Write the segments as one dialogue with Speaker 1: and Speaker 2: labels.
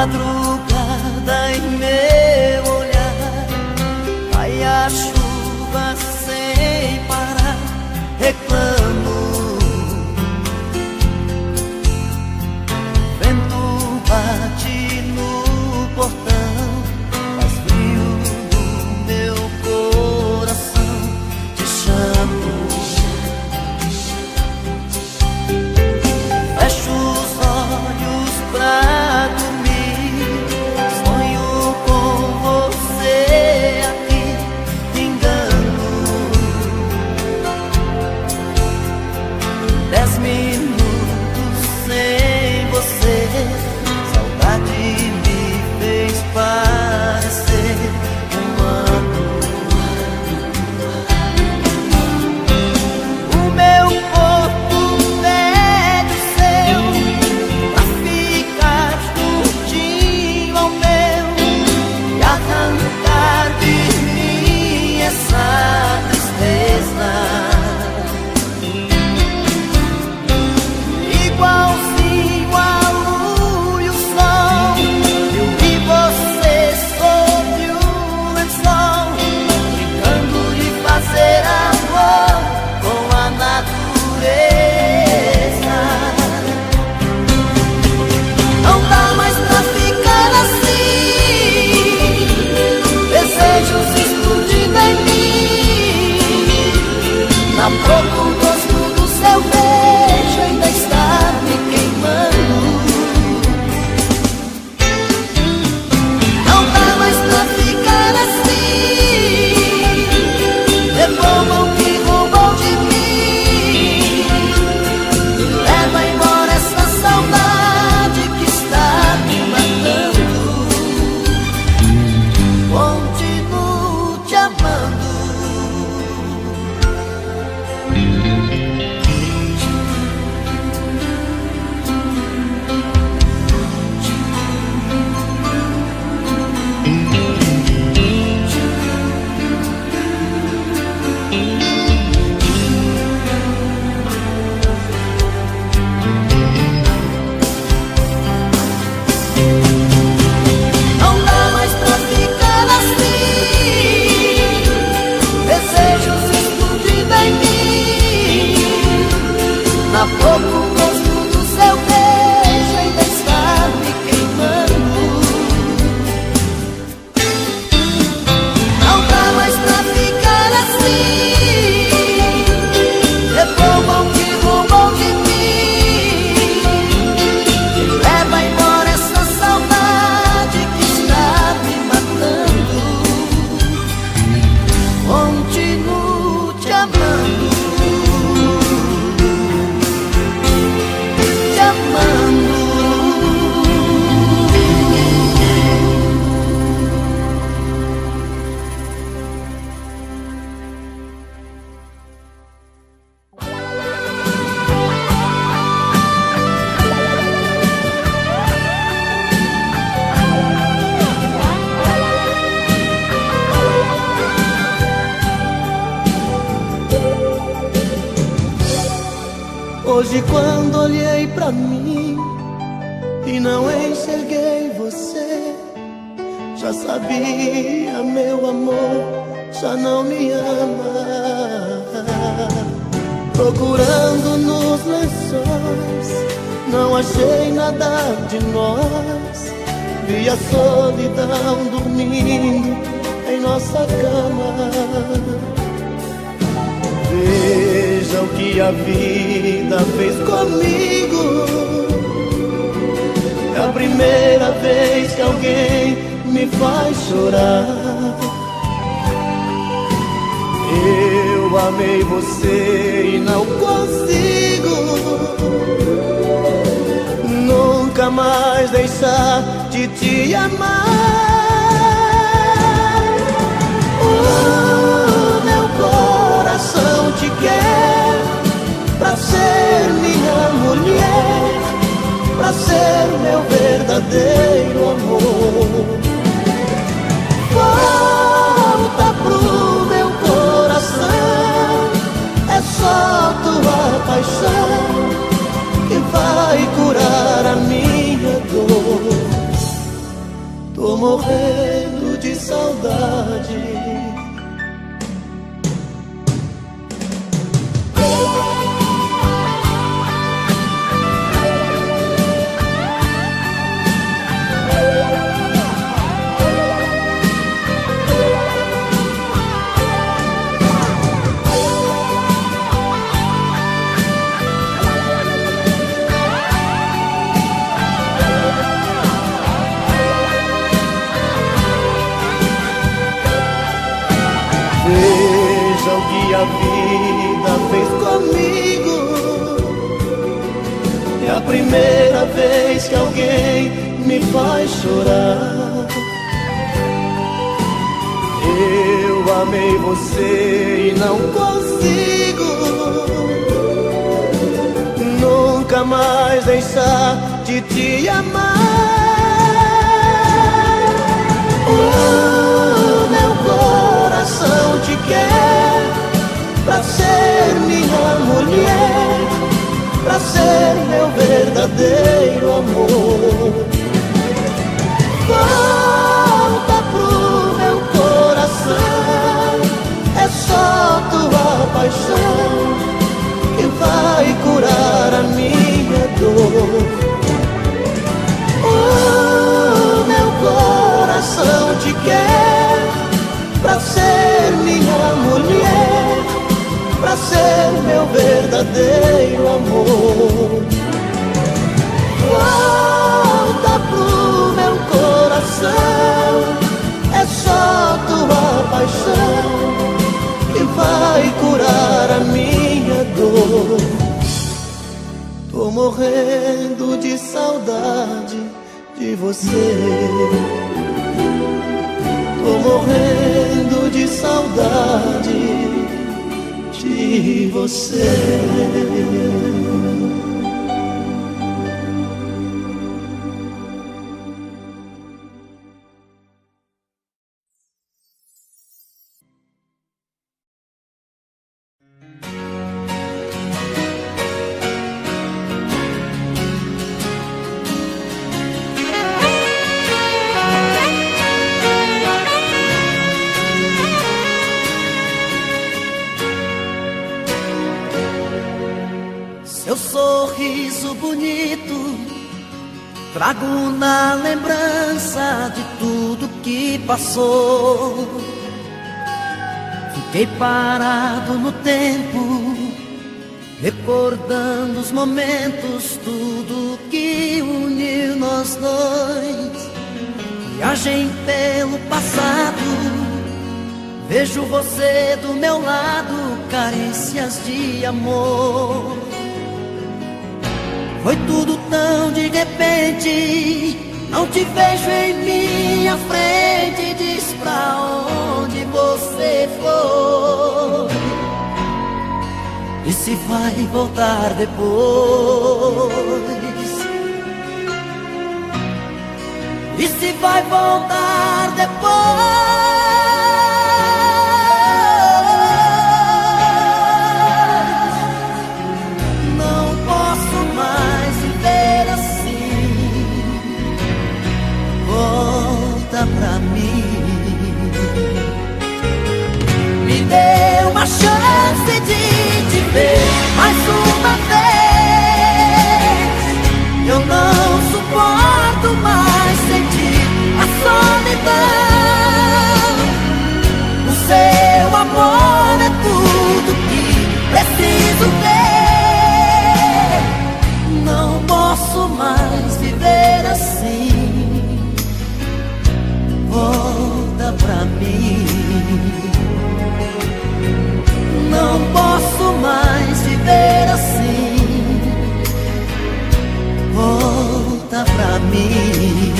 Speaker 1: madrugada em meu olhar, vai a chuva sem parar, reclamo. Vento bate no portão, faz frio no meu coração, te chamo. Fecho os olhos pra dormir, sonho com você aqui, me engano. 10 minutos sem você, saudade me fez parecer um ano. O meu corpo pede o seu pra ficar juntinho ao meu e arrancar de mim essa tristeza. Igualzinho a lua e o sol, eu vi você sob o lençol, brincando de fazer amor com a natureza. Não dá mais pra ficar assim, desejos explodindo em mim. Na boca o gosto do seu beijo ainda está me queimando. Não dá mais pra ficar assim, devolva o que roubou de mim, leva embora essa saudade que está me matando. Continuo te amando. Não dá mais pra ficar assim, desejos explodindo em mim. Na boca o gosto do seu beijo ainda está me queimando. Não dá mais pra ficar assim, devolva o que roubou de mim, leva embora essa saudade que está me matando. Continuo te amando, te amando. Hoje quando olhei pra mim e não enxerguei você, já sabia, meu amor, já não me ama. Procurando nos lençóis, não achei nada de nós. Vi a solidão dormindo em nossa cama. Veja o que a vida fez comigo. É a primeira vez que alguém me faz chorar. Eu amei você e não consigo nunca mais deixar de te amar. Meu coração te quer pra ser minha mulher, pra ser meu verdadeiro amor. Volta pro meu coração, é só tua paixão que vai curar a minha dor. morrendo de saudade. Veja o que a vida fez comigo. É a primeira vez que alguém me faz chorar. Eu amei você e não consigo nunca mais deixar de te amar. Meu coração te quer pra ser minha mulher, pra ser meu verdadeiro amor. Volta pro meu coração, é só tua paixão que vai curar a minha dor. Meu coração te quer pra ser minha mulher, pra ser meu verdadeiro amor. Volta pro meu coração, é só tua paixão que vai curar a minha dor. Tô morrendo de saudade de você. Tô morrendo de saudade de você.
Speaker 2: Seu sorriso bonito trago na lembrança de tudo que passou. Fiquei parado no tempo, recordando os momentos, tudo que uniu nós dois. Viagem pelo passado, vejo você do meu lado, carícias de amor. Foi tudo tão de repente, não te vejo em minha frente. Diz pra onde você foi e se vai voltar depois. E se vai voltar depois. Pra mim, me dê uma chance de te ver mais uma vez. Eu não suporto mais sentir a solidão. O seu amor é tudo que preciso ter. Não posso mais viver assim. Volta pra mim. Não posso mais viver assim. Volta pra mim.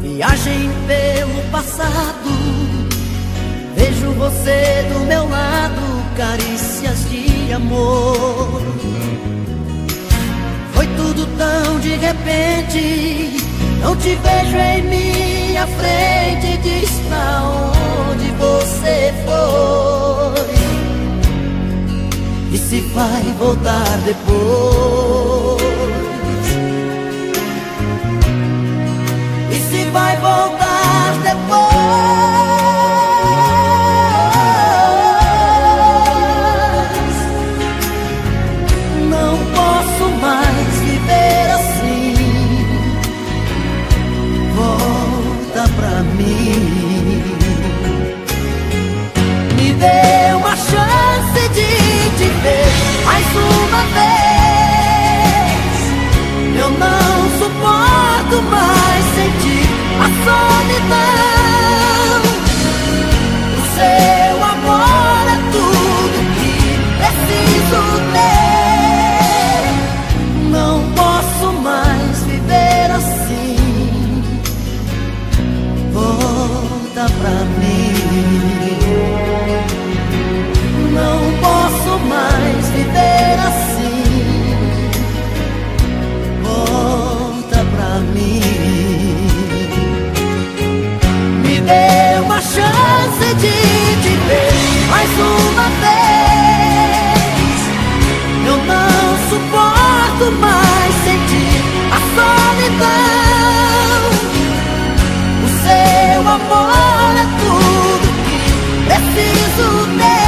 Speaker 2: Viagem pelo passado, vejo você do meu lado, carícias de amor. Foi tudo tão de repente, não te vejo em mim. minha frente e diz pra onde você foi e se vai voltar depois. E se vai voltar depois. Não posso mais viver assim. Volta pra mim. Me dê uma chance de te ver mais uma vez. Eu não suporto mais sentir a solidão. O seu amor é tudo que preciso ter. Não posso mais viver assim. Volta pra mim. Não posso mais viver assim. Volta pra mim. Me dê uma chance de te ver mais uma vez. Eu não suporto mais sentir a solidão. O seu amor é tudo que preciso ter.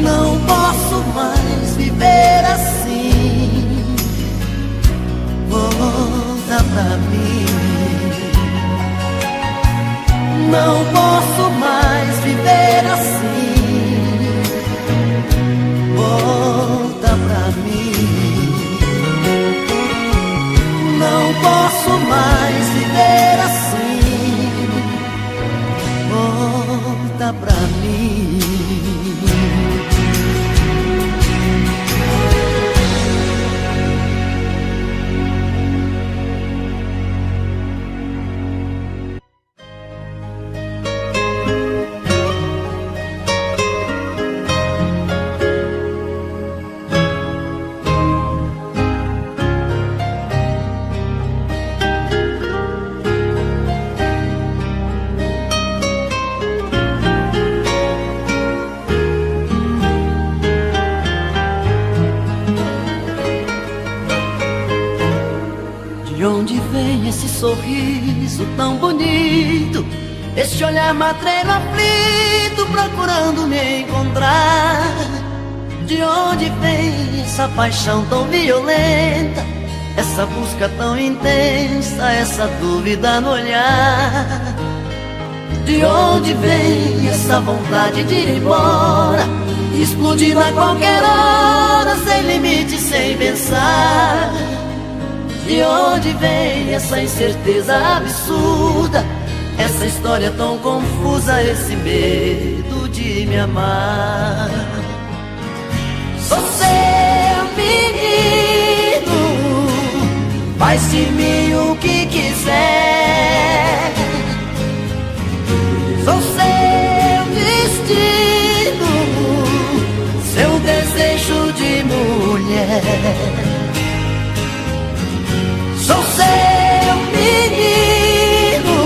Speaker 2: Não posso mais viver assim. Volta pra mim. Não posso mais viver assim. Volta pra mim. Não posso mais viver assim. Volta pra mim. De onde vem esse sorriso tão bonito? Este olhar matreiro aflito procurando me encontrar. De onde vem essa paixão tão violenta? Essa busca tão intensa, essa dúvida no olhar. De onde vem essa vontade de ir embora, explodir a qualquer hora, sem limite, sem pensar? De onde vem essa incerteza absurda, essa história tão confusa, esse medo de me amar? Sou seu menino, faz de mim o que quiser. Sou seu destino, seu desejo de mulher. Sou seu menino,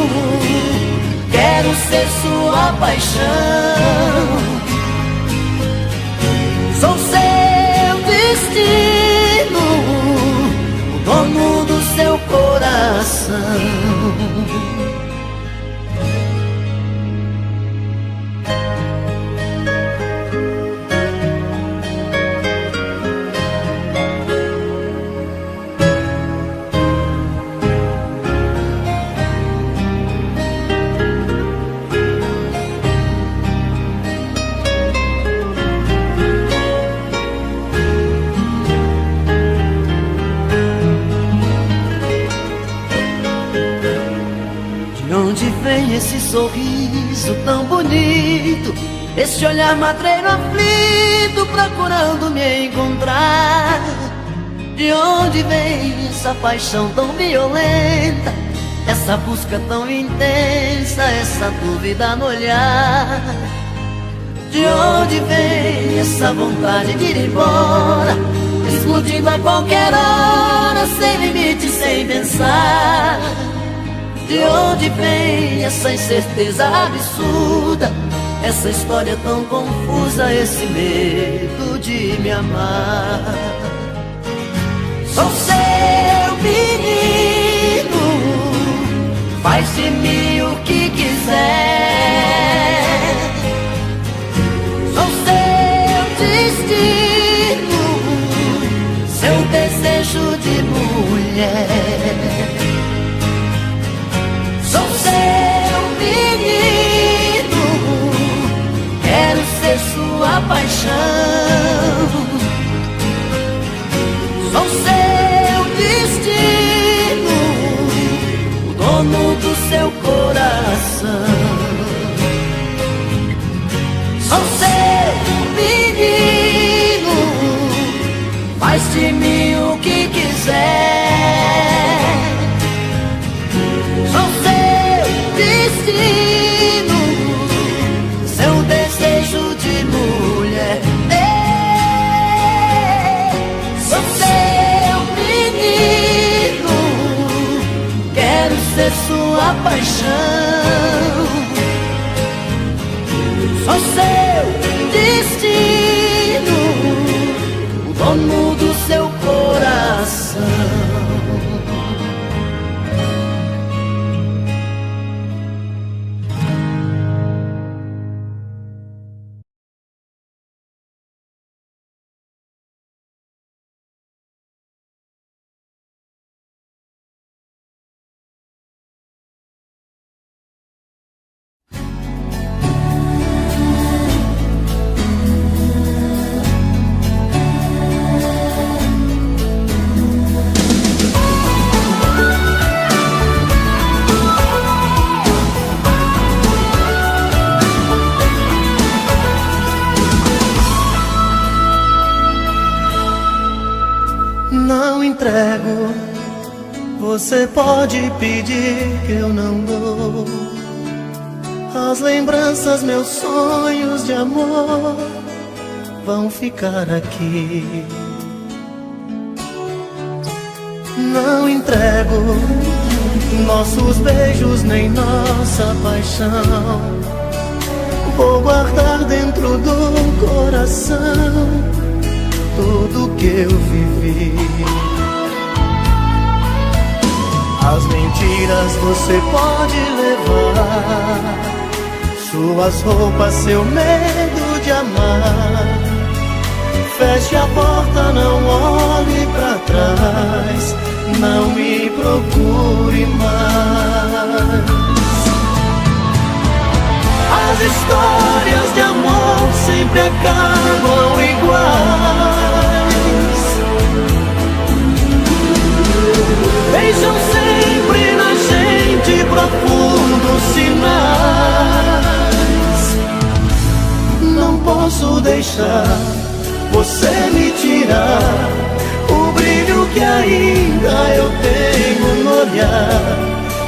Speaker 2: quero ser sua paixão. Sou seu destino, o dono do seu coração. Esse sorriso tão bonito, esse olhar matreiro aflito procurando me encontrar. De onde vem essa paixão tão violenta, essa busca tão intensa, essa dúvida no olhar? De onde vem essa vontade de ir embora, explodindo a qualquer hora, sem limite, sem pensar? De onde vem essa incerteza absurda, essa história tão confusa, esse medo de me amar? Sou seu menino, faz de mim o que quiser. Sou seu destino, seu desejo de mulher. Sou seu menino, quero ser sua paixão. Sou seu destino, o dono do seu coração. Sou seu menino, faz de mim o que quiser. Sou seu destino, seu desejo de mulher. Sou seu menino, quero ser sua paixão. Sou seu destino, o dono do seu coração.
Speaker 3: Não entrego, você pode pedir que eu não dou. As lembranças, meus sonhos de amor vão ficar aqui. Não entrego nossos beijos nem nossa paixão. Vou guardar dentro do coração tudo que eu vivi. As mentiras você pode levar, suas roupas, seu medo de amar. Feche a porta, não olhe pra trás, não me procure mais. As histórias de amor sempre acabam iguais. Deixam sempre na gente profundos sinais. Não posso deixar você me tirar o brilho que ainda eu tenho no olhar.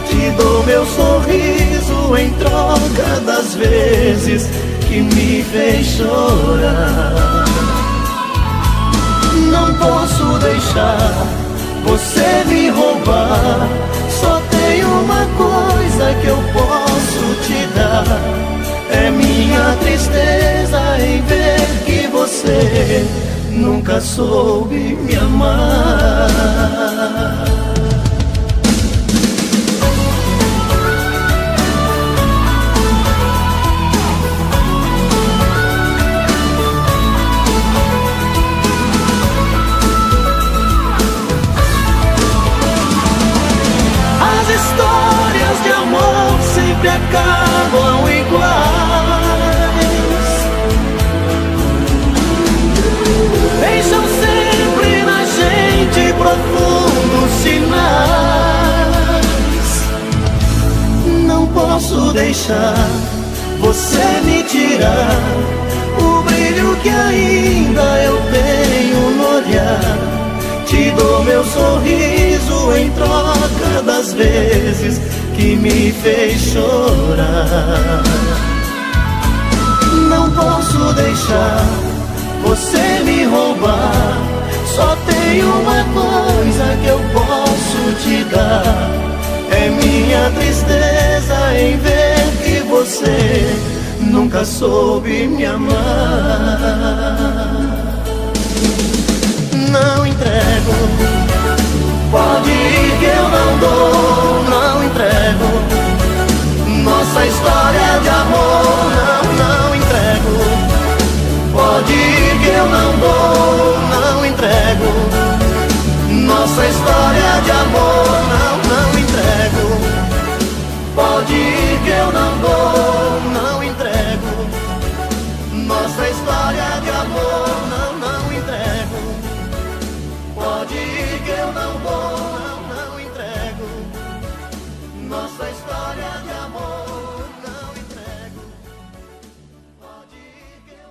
Speaker 3: Te dou meu sorriso em troca das vezes que me fez chorar. Não posso deixar você me roubar. Só tem uma coisa que eu posso te dar, é minha tristeza em ver que você nunca soube me amar. Histórias de amor sempre acabam iguais. Deixam sempre na gente profundos sinais. Não posso deixar você me tirar o brilho que ainda eu tenho no olhar. Te dou meu sorriso em troca das vezes que me fez chorar. Não posso deixar você me roubar. Só tem uma coisa que eu posso te dar, é minha tristeza nunca soube me amar. Não entrego, pode ir que eu não dou, não entrego. Nossa história de amor, não entrego. Pode ir que eu não dou, não entrego. Nossa história de amor, não entrego. Pode ir que eu não dou, não entrego. Nossa história de amor, não entrego. Pode ir que eu não dou, não entrego. Nossa história de amor, não entrego. Pode ir que eu...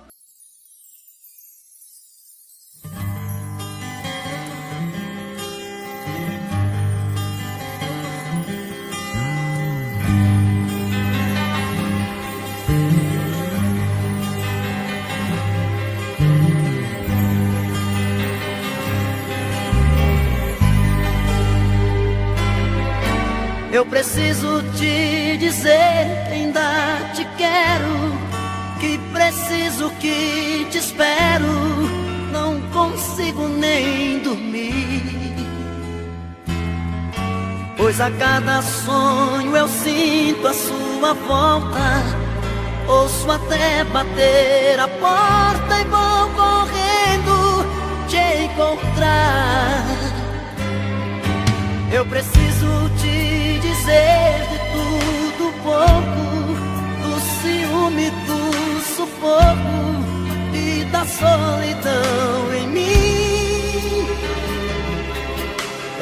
Speaker 2: Eu preciso te dizer que ainda te quero, que preciso, que te espero. Não consigo nem dormir, pois a cada sonho eu sinto a sua volta. Ouço até bater a porta e vou correndo te encontrar. Eu preciso te dizer de tudo pouco, do ciúme, do sufoco e da solidão em mim.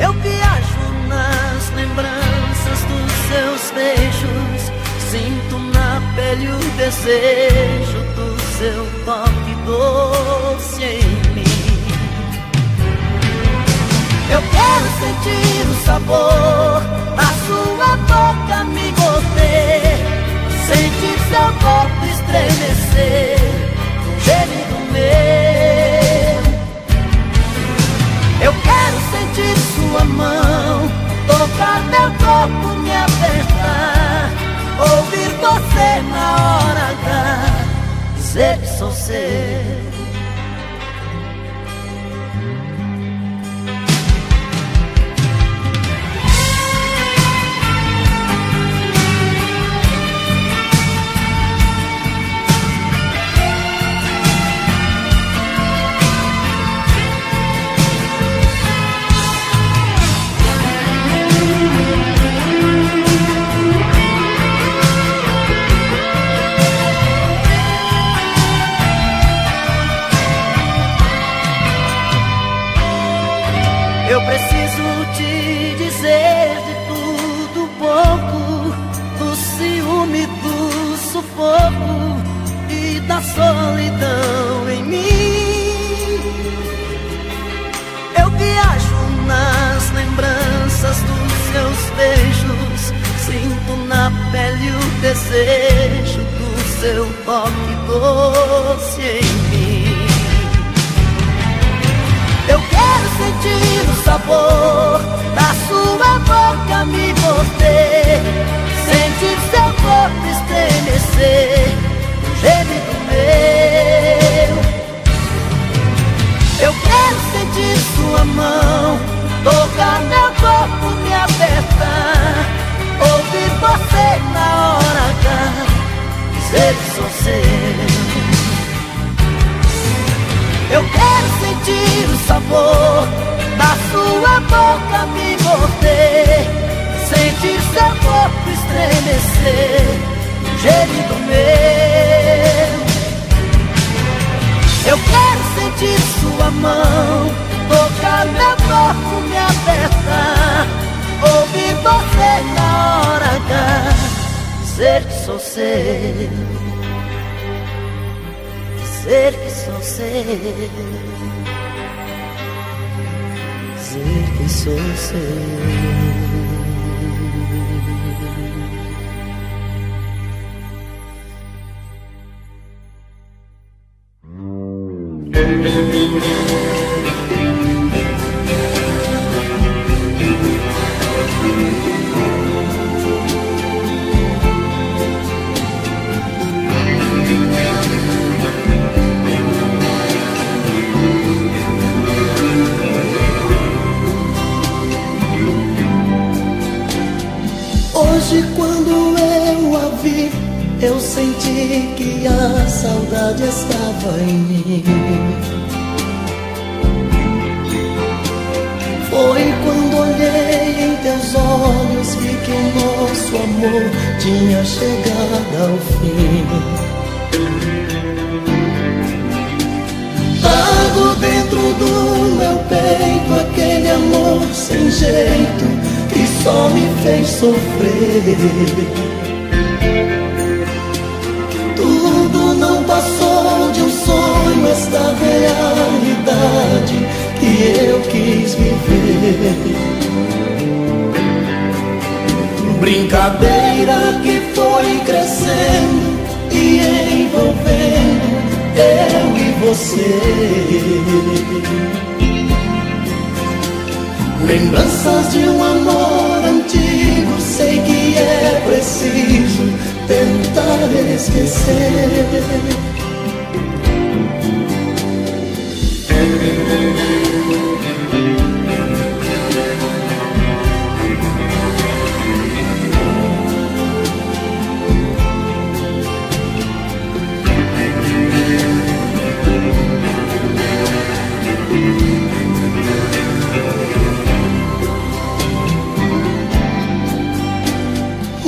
Speaker 2: Eu viajo nas lembranças dos seus beijos, sinto na pele o desejo do seu toque doce em mim. Eu quero sentir o sabor da sua boca me morder, sentir seu corpo estremecer, um gemido meu. Eu quero sentir sua mão tocar meu corpo, me apertar, ouvir você na hora H, dizer que sou seu. Eu preciso te dizer de tudo pouco, do ciúme, do sufoco e da solidão em mim. Eu viajo nas lembranças dos seus beijos, sinto na pele o desejo do seu toque doce em mim. Eu quero sentir o sabor da sua boca me morder, sentir seu corpo estremecer, um gemido meu. Eu quero sentir sua mão tocar meu corpo, me apertar, ouvir você na hora H, dizer que sou seu. Eu quero sentir o sabor da sua boca me morder, sentir seu corpo estremecer, um gemido meu. Eu quero sentir sua mão tocar meu corpo, me apertar, ouvir você na hora H, dizer que sou seu. Dizer que sou seu, dizer que sou seu.
Speaker 3: Hoje quando eu a vi, eu senti que a saudade estava em mim. Foi quando olhei em teus olhos, vi que o nosso amor tinha chegado ao fim. Trago dentro do meu peito aquele amor sem jeito que só me fez sofrer. Tudo não passou de um sonho, esta realidade que eu quis viver. Brincadeira que foi crescendo e envolvendo eu e você. Lembranças de um amor antigo, sei que é preciso tentar esquecer.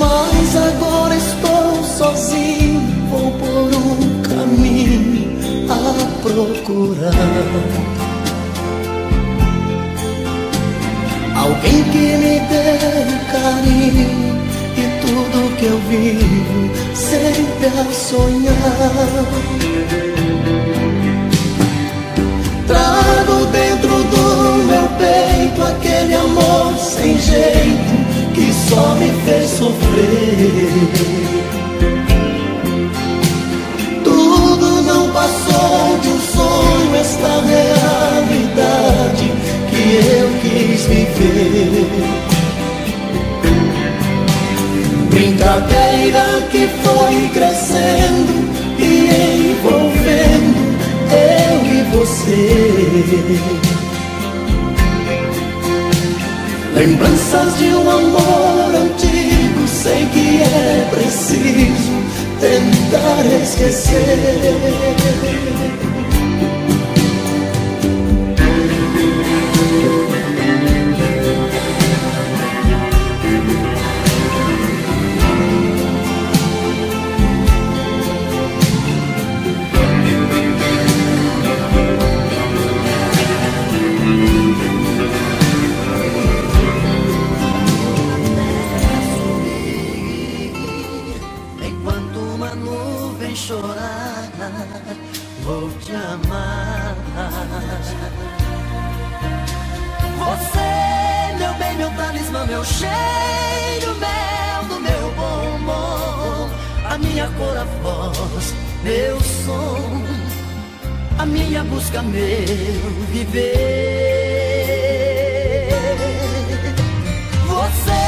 Speaker 3: Mas agora estou sozinho, vou por um caminho a procurar alguém que me dê carinho e tudo que eu vivo sempre a sonhar. Trago dentro do meu peito aquele amor sem jeito que só me fez sofrer. Tudo não passou de um sonho, esta realidade que eu quis viver. Brincadeira que foi crescendo e envolvendo eu e você. Lembranças de um amor antigo, sei que é preciso tentar esquecer.
Speaker 2: Chorar, vou te amar. Você, meu bem, meu talismã, meu cheiro, mel do meu bombom, a minha cor, a voz, meu som, a minha busca, meu viver. Você,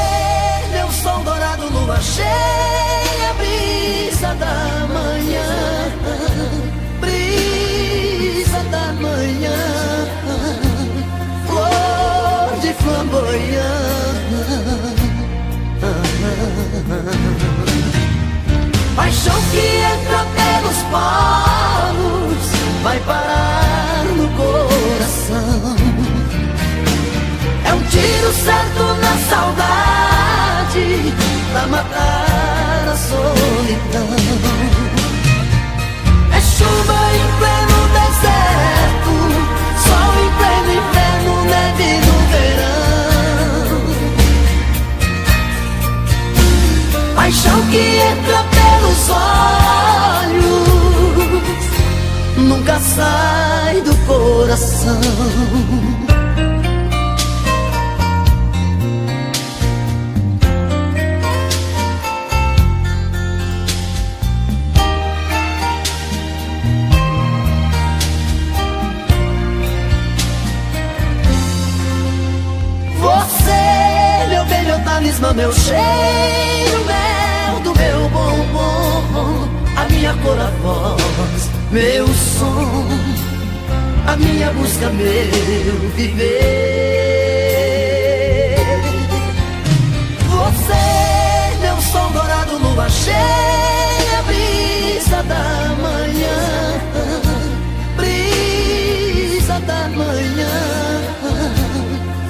Speaker 2: meu sol dourado, lua cheia, brisa da manhã, brisa da manhã, flor de flamboyant. Paixão que entra pelos poros, vai parar no coração. É um tiro certo na saudade, pra matar a solidão. É chuva em pleno deserto, sol em pleno inverno, neve no verão. Paixão que entra pelos olhos, nunca sai do coração. Talismã, meu cheiro, mel do meu bombom, a minha cor, a voz, meu som, a minha busca, meu viver. Você, cheia, brisa da manhã, brisa da manhã,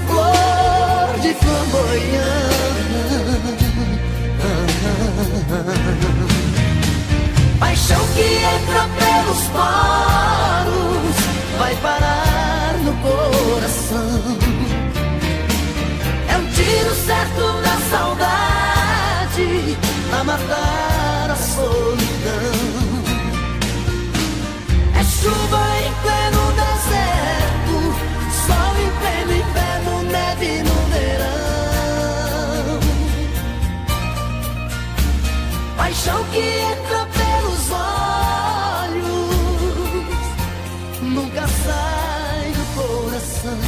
Speaker 2: flor de flamboyant. Paixão que entra pelos poros, vai parar no coração. É um tiro certo da saudade, a matar a solidão. É chuva em pleno deserto, sol em pleno inverno, neve no verão. Paixão que entra pelos olhos, nunca sai do coração.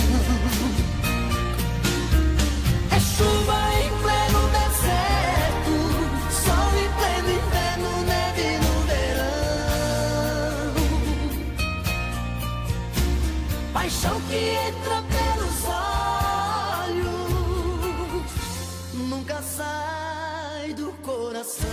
Speaker 2: É chuva em pleno deserto, sol em pleno inverno, neve no verão. Paixão que entra pelos olhos, nunca sai do coração.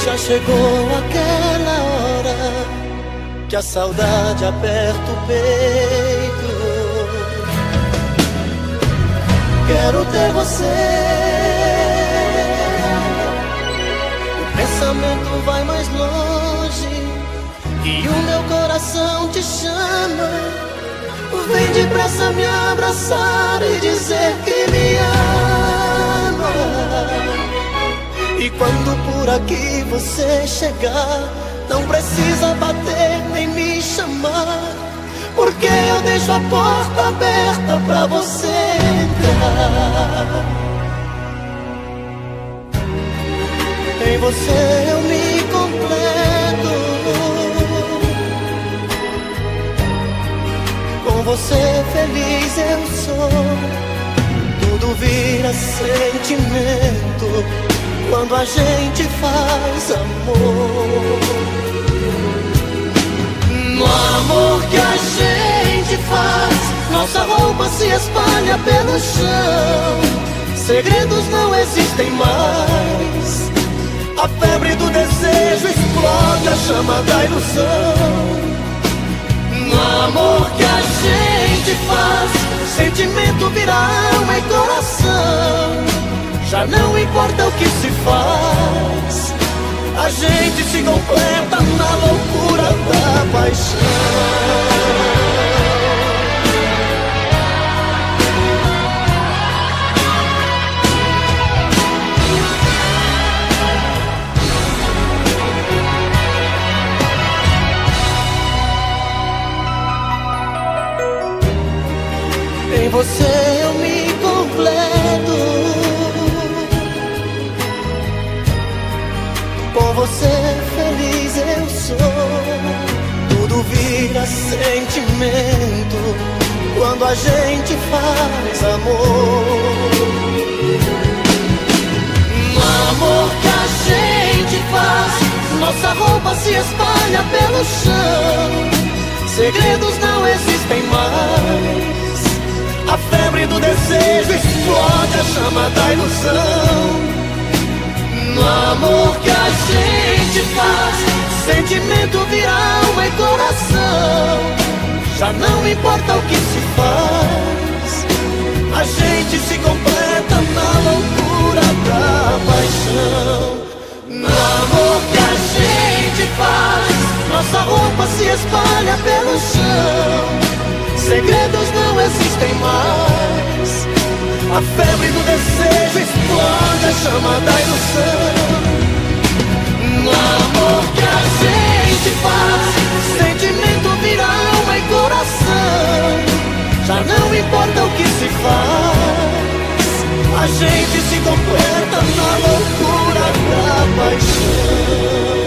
Speaker 3: Já chegou aquela hora que a saudade aperta o peito. Quero ter você. O pensamento vai mais longe e o meu coração te chama. Vem depressa me abraçar e dizer que me ama. E quando por aqui você chegar, não precisa bater nem me chamar, porque eu deixo a porta aberta pra você entrar. Em você eu me completo, com você feliz eu sou. Tudo vira sentimento quando a gente faz amor. No amor que a gente faz, nossa roupa se espalha pelo chão. Segredos não existem mais. A febre do desejo explode a chama da ilusão. No amor que a gente faz, sentimento vira alma e coração. Já não importa o que se faz, a gente se completa na loucura da paixão. Em você eu me completo, com você feliz eu sou. Tudo vira sentimento quando a gente faz amor. No amor que a gente faz, nossa roupa se espalha pelo chão. Segredos não existem mais. A febre do desejo explode a chama da ilusão. No amor que a gente faz, sentimento vira alma e coração. Já não importa o que se faz, a gente se completa na loucura da paixão. No amor que a gente faz, nossa roupa se espalha pelo chão. Segredos não existem mais, a febre do desejo explode a chama da ilusão. No amor que a gente faz, sentimento vira alma e coração. Já não importa o que se faz, a gente se completa na loucura da paixão.